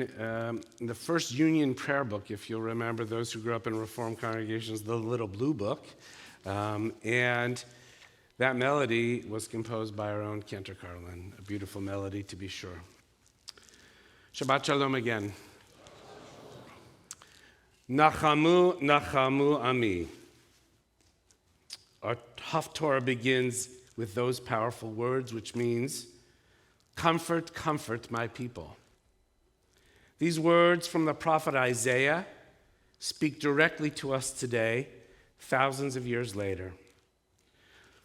in the first Union prayer book, if you'll remember, those who grew up in Reformed congregations, the Little Blue Book. And that melody was composed by our own Cantor Carlin, a beautiful melody to be sure. Shabbat Shalom again. Nachamu, Nachamu Ami. Our Haftorah begins with those powerful words, which means, comfort, comfort my people. These words from the prophet Isaiah speak directly to us today, thousands of years later.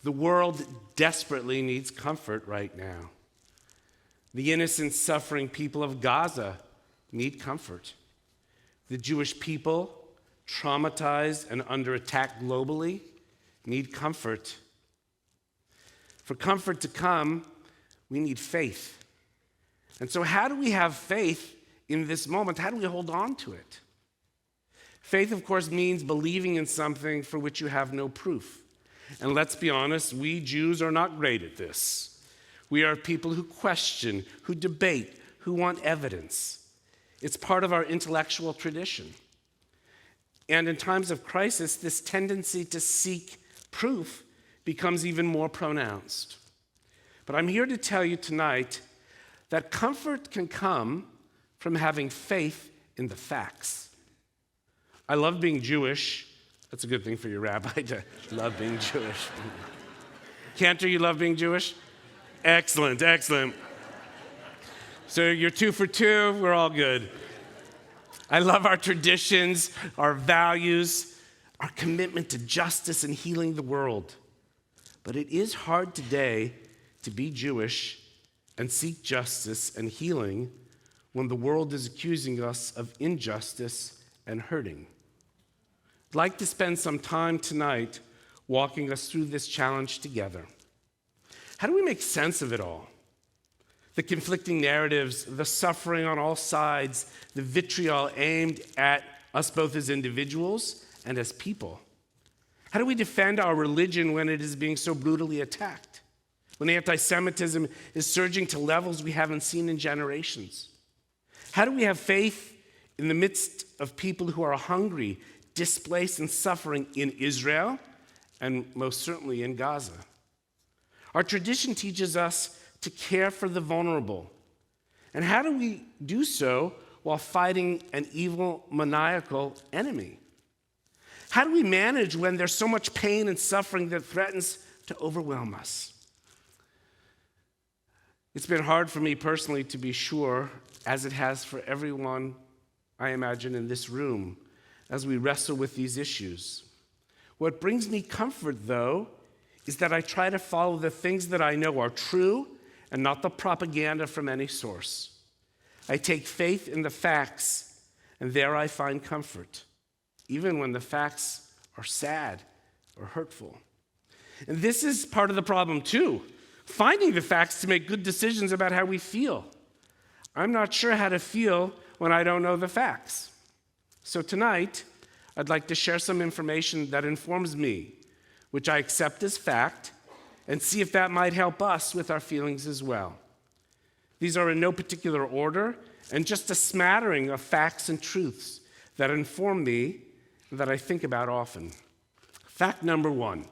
The world desperately needs comfort right now. The innocent, suffering people of Gaza need comfort. The Jewish people, traumatized and under attack globally, need comfort. For comfort to come, we need faith. And so how do we have faith in this moment? How do we hold on to it? Faith, of course, means believing in something for which you have no proof. And let's be honest, we Jews are not great at this. We are people who question, who debate, who want evidence. It's part of our intellectual tradition. And in times of crisis, this tendency to seek proof becomes even more pronounced. But I'm here to tell you tonight that comfort can come from having faith in the facts. I love being Jewish. That's a good thing for your rabbi to love being Jewish. Cantor, you love being Jewish? Excellent, excellent. So you're 2 for 2, we're all good. I love our traditions, our values, our commitment to justice and healing the world. But it is hard today to be Jewish and seek justice and healing when the world is accusing us of injustice and hurting. I'd like to spend some time tonight walking us through this challenge together. How do we make sense of it all? The conflicting narratives, the suffering on all sides, the vitriol aimed at us both as individuals and as people. How do we defend our religion when it is being so brutally attacked? When anti-Semitism is surging to levels we haven't seen in generations? How do we have faith in the midst of people who are hungry, displaced, and suffering in Israel, and most certainly in Gaza? Our tradition teaches us to care for the vulnerable. And how do we do so while fighting an evil, maniacal enemy? How do we manage when there's so much pain and suffering that threatens to overwhelm us? It's been hard for me personally, to be sure, as it has for everyone, I imagine, in this room, as we wrestle with these issues. What brings me comfort, though, is that I try to follow the things that I know are true and not the propaganda from any source. I take faith in the facts, and there I find comfort, even when the facts are sad or hurtful. And this is part of the problem, too, finding the facts to make good decisions about how we feel. I'm not sure how to feel when I don't know the facts. So tonight, I'd like to share some information that informs me, which I accept as fact, and see if that might help us with our feelings as well. These are in no particular order, and just a smattering of facts and truths that inform me and that I think about often. Fact number 1,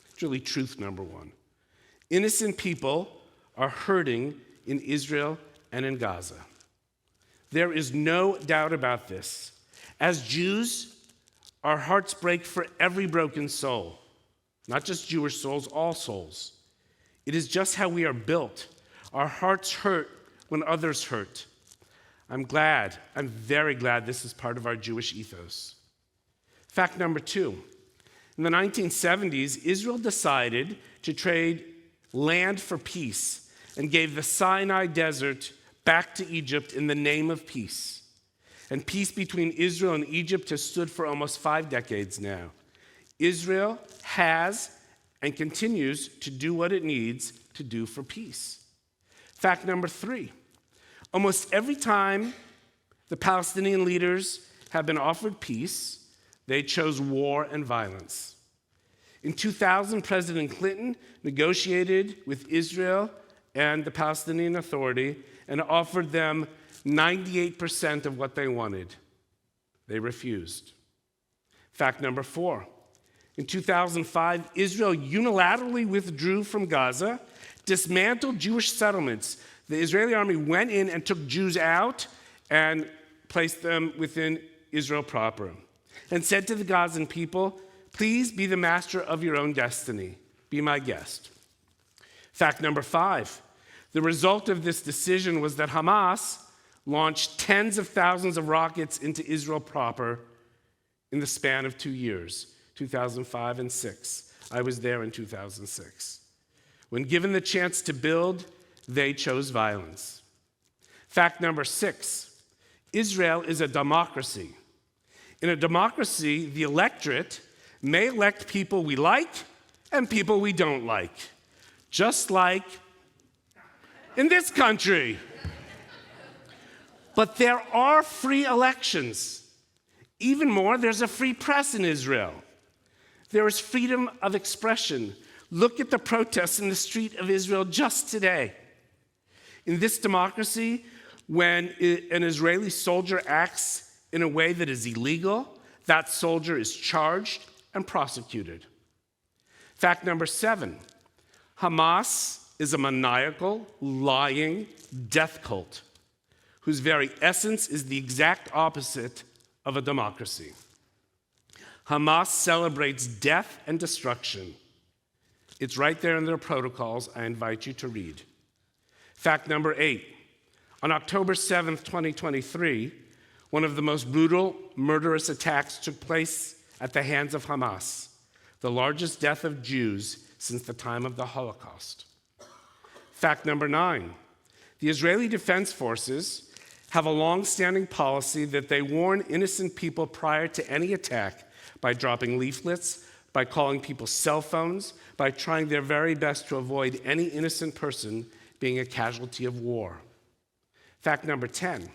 it's really truth number 1. Innocent people are hurting in Israel and in Gaza. There is no doubt about this. As Jews, our hearts break for every broken soul. Not just Jewish souls, all souls. It is just how we are built. Our hearts hurt when others hurt. I'm very glad this is part of our Jewish ethos. Fact number 2. In the 1970s, Israel decided to trade land for peace and gave the Sinai Desert back to Egypt in the name of peace. And peace between Israel and Egypt has stood for almost 5 decades now. Israel has and continues to do what it needs to do for peace. Fact number 3, almost every time the Palestinian leaders have been offered peace, they chose war and violence. In 2000, President Clinton negotiated with Israel and the Palestinian Authority and offered them 98% of what they wanted. They refused. Fact number 4. In 2005, Israel unilaterally withdrew from Gaza, dismantled Jewish settlements. The Israeli army went in and took Jews out and placed them within Israel proper, and said to the Gazan people, please be the master of your own destiny. Be my guest. Fact number 5. The result of this decision was that Hamas launched tens of thousands of rockets into Israel proper in the span of 2 years, 2005 and 6. I was there in 2006. When given the chance to build, they chose violence. Fact number 6. Israel is a democracy. In a democracy, the electorate may elect people we like and people we don't like, just like in this country. But there are free elections. Even more, there's a free press in Israel. There is freedom of expression. Look at the protests in the street of Israel just today. In this democracy, when an Israeli soldier acts in a way that is illegal, that soldier is charged and prosecuted. Fact number 7, Hamas is a maniacal, lying death cult whose very essence is the exact opposite of a democracy. Hamas celebrates death and destruction. It's right there in their protocols. I invite you to read. Fact number 8. On October 7th, 2023, one of the most brutal, murderous attacks took place at the hands of Hamas, the largest death of Jews since the time of the Holocaust. Fact number 9. The Israeli Defense Forces have a long-standing policy that they warn innocent people prior to any attack by dropping leaflets, by calling people's cell phones, by trying their very best to avoid any innocent person being a casualty of war. Fact number 10,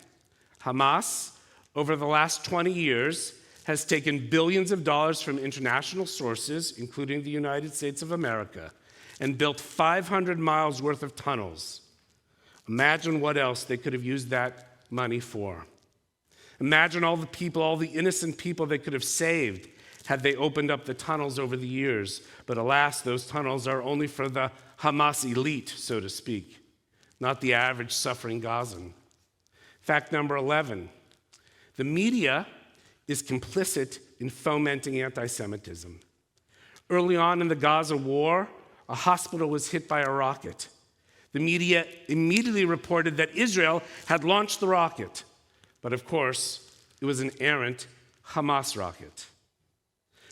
Hamas, over the last 20 years, has taken billions of dollars from international sources, including the United States of America, and built 500 miles worth of tunnels. Imagine what else they could have used that money for. Imagine all the people, all the innocent people they could have saved had they opened up the tunnels over the years. But alas, those tunnels are only for the Hamas elite, so to speak, not the average suffering Gazan. Fact number 11, the media is complicit in fomenting anti-Semitism. Early on in the Gaza war, a hospital was hit by a rocket. The media immediately reported that Israel had launched the rocket. But of course, it was an errant Hamas rocket.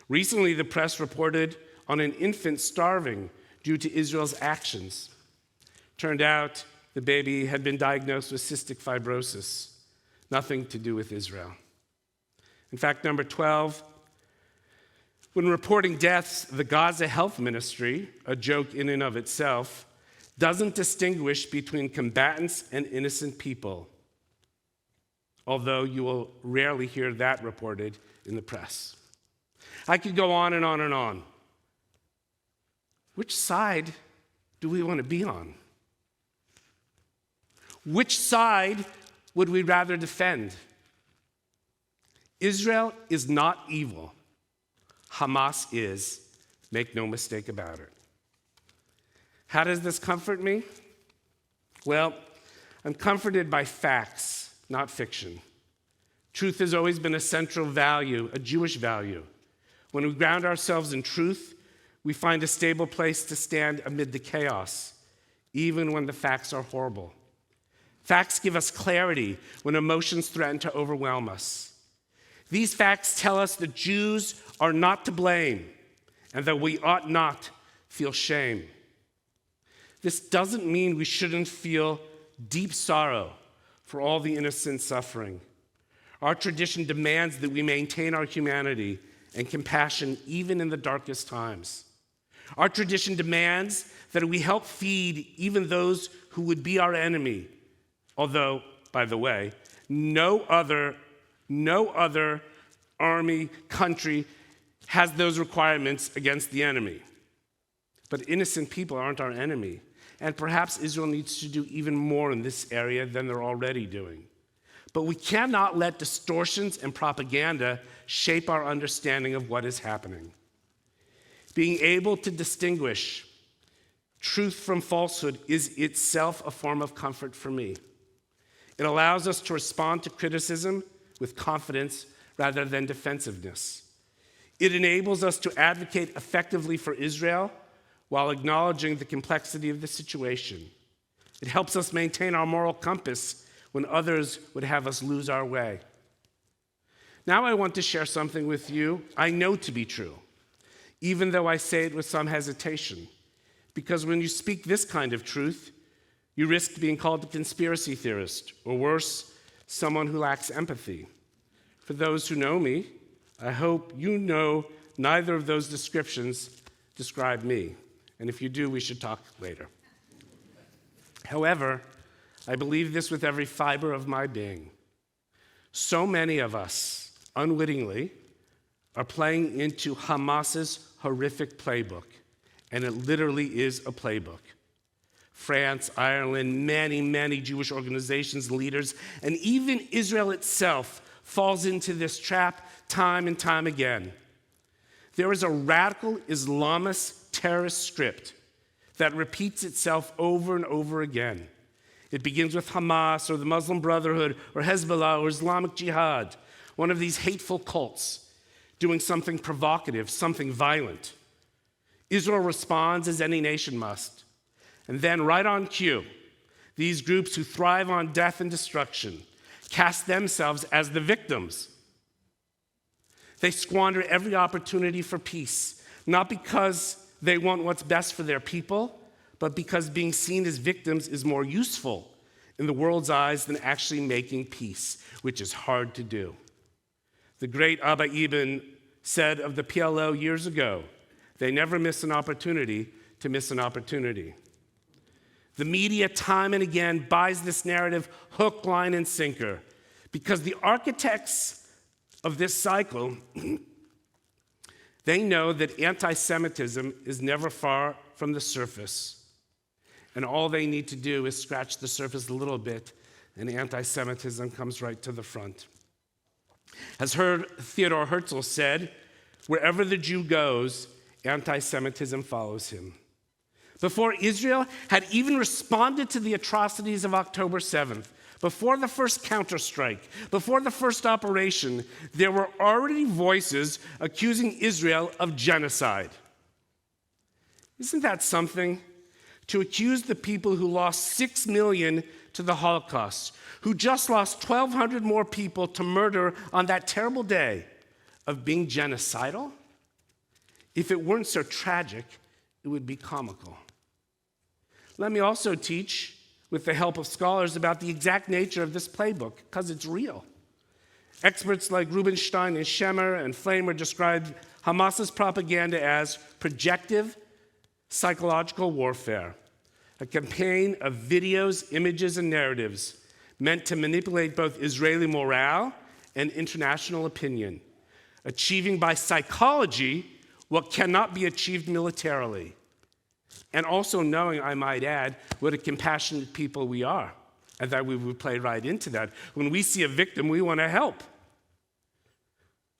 Recently, the press reported on an infant starving due to Israel's actions. Turned out the baby had been diagnosed with cystic fibrosis, nothing to do with Israel. In fact, number 12, when reporting deaths, the Gaza Health Ministry, a joke in and of itself, doesn't distinguish between combatants and innocent people, although you will rarely hear that reported in the press. I could go on and on and on. Which side do we want to be on? Which side would we rather defend? Israel is not evil. Hamas is. Make no mistake about it. How does this comfort me? Well, I'm comforted by facts, not fiction. Truth has always been a central value, a Jewish value. When we ground ourselves in truth, we find a stable place to stand amid the chaos, even when the facts are horrible. Facts give us clarity when emotions threaten to overwhelm us. These facts tell us that Jews are not to blame and that we ought not feel shame. This doesn't mean we shouldn't feel deep sorrow for all the innocent suffering. Our tradition demands that we maintain our humanity and compassion even in the darkest times. Our tradition demands that we help feed even those who would be our enemy, although, by the way, no other army, country has those requirements against the enemy. But innocent people aren't our enemy. And perhaps Israel needs to do even more in this area than they're already doing. But we cannot let distortions and propaganda shape our understanding of what is happening. Being able to distinguish truth from falsehood is itself a form of comfort for me. It allows us to respond to criticism with confidence rather than defensiveness. It enables us to advocate effectively for Israel while acknowledging the complexity of the situation. It helps us maintain our moral compass when others would have us lose our way. Now I want to share something with you I know to be true, even though I say it with some hesitation. Because when you speak this kind of truth, you risk being called a conspiracy theorist, or worse, someone who lacks empathy. For those who know me, I hope you know neither of those descriptions describe me. And if you do, we should talk later. However, I believe this with every fiber of my being. So many of us, unwittingly, are playing into Hamas's horrific playbook. And it literally is a playbook. France, Ireland, many Jewish organizations, leaders, and even Israel itself falls into this trap time and time again. There is a radical Islamist terrorist script that repeats itself over and over again. It begins with Hamas or the Muslim Brotherhood or Hezbollah or Islamic Jihad, one of these hateful cults, doing something provocative, something violent. Israel responds as any nation must. And then, right on cue, these groups who thrive on death and destruction cast themselves as the victims. They squander every opportunity for peace, not because they want what's best for their people, but because being seen as victims is more useful in the world's eyes than actually making peace, which is hard to do. The great Abba Eban said of the PLO years ago, they never miss an opportunity to miss an opportunity. The media time and again buys this narrative hook, line, and sinker because the architects of this cycle, they know that anti-Semitism is never far from the surface. And all they need to do is scratch the surface a little bit, and anti-Semitism comes right to the front. As Theodor Herzl said, wherever the Jew goes, anti-Semitism follows him. Before Israel had even responded to the atrocities of October 7th, before the first counterstrike, before the first operation, there were already voices accusing Israel of genocide. Isn't that something? To accuse the people who lost 6 million to the Holocaust, who just lost 1,200 more people to murder on that terrible day, of being genocidal? If it weren't so tragic, it would be comical. Let me also teach, with the help of scholars, about the exact nature of this playbook, because it's real. Experts like Rubinstein and Schemmer and Flamer described Hamas's propaganda as projective psychological warfare, a campaign of videos, images, and narratives meant to manipulate both Israeli morale and international opinion, achieving by psychology what cannot be achieved militarily. And also knowing, I might add, what a compassionate people we are, and that we would play right into that. When we see a victim, we want to help.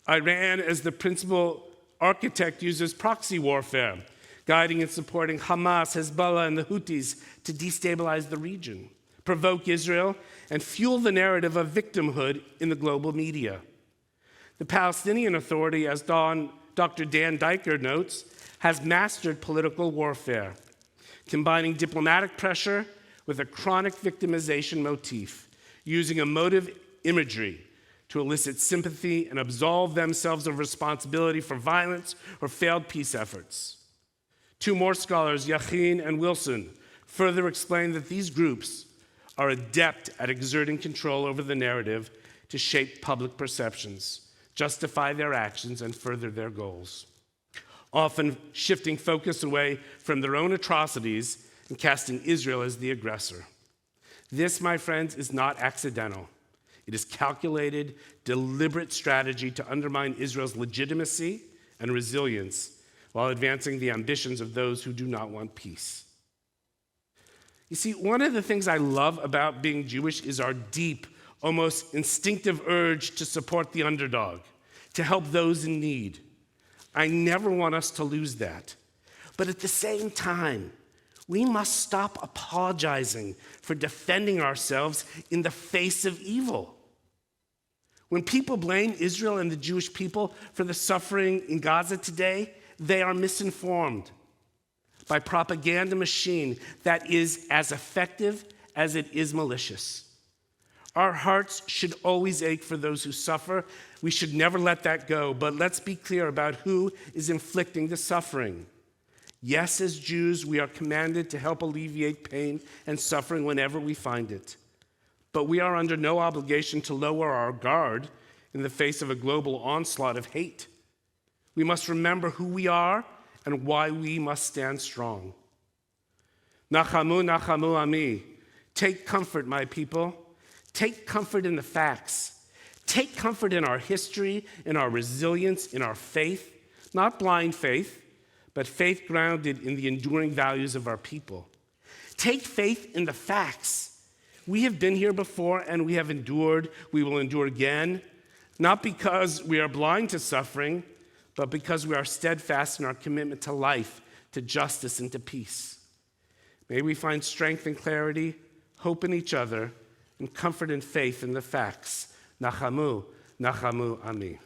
Iran, as the principal architect, uses proxy warfare, guiding and supporting Hamas, Hezbollah, and the Houthis to destabilize the region, provoke Israel, and fuel the narrative of victimhood in the global media. The Palestinian Authority, as Dr. Dan Diker notes, has mastered political warfare, combining diplomatic pressure with a chronic victimization motif, using emotive imagery to elicit sympathy and absolve themselves of responsibility for violence or failed peace efforts. Two more scholars, Yachin and Wilson, further explain that these groups are adept at exerting control over the narrative to shape public perceptions, justify their actions, and further their goals, often shifting focus away from their own atrocities and casting Israel as the aggressor. This, my friends, is not accidental. It is calculated, deliberate strategy to undermine Israel's legitimacy and resilience while advancing the ambitions of those who do not want peace. You see, one of the things I love about being Jewish is our deep, almost instinctive urge to support the underdog, to help those in need. I never want us to lose that. But at the same time, we must stop apologizing for defending ourselves in the face of evil. When people blame Israel and the Jewish people for the suffering in Gaza today, they are misinformed by propaganda machine that is as effective as it is malicious. Our hearts should always ache for those who suffer. We should never let that go, but let's be clear about who is inflicting the suffering. Yes, as Jews, we are commanded to help alleviate pain and suffering whenever we find it. But we are under no obligation to lower our guard in the face of a global onslaught of hate. We must remember who we are and why we must stand strong. Nachamu, nachamu ami. Take comfort, my people. Take comfort in the facts. Take comfort in our history, in our resilience, in our faith. Not blind faith, but faith grounded in the enduring values of our people. Take faith in the facts. We have been here before and we have endured. We will endure again, not because we are blind to suffering, but because we are steadfast in our commitment to life, to justice, and to peace. May we find strength and clarity, hope in each other, and comfort and faith in the facts. Nachamu, nachamu ami.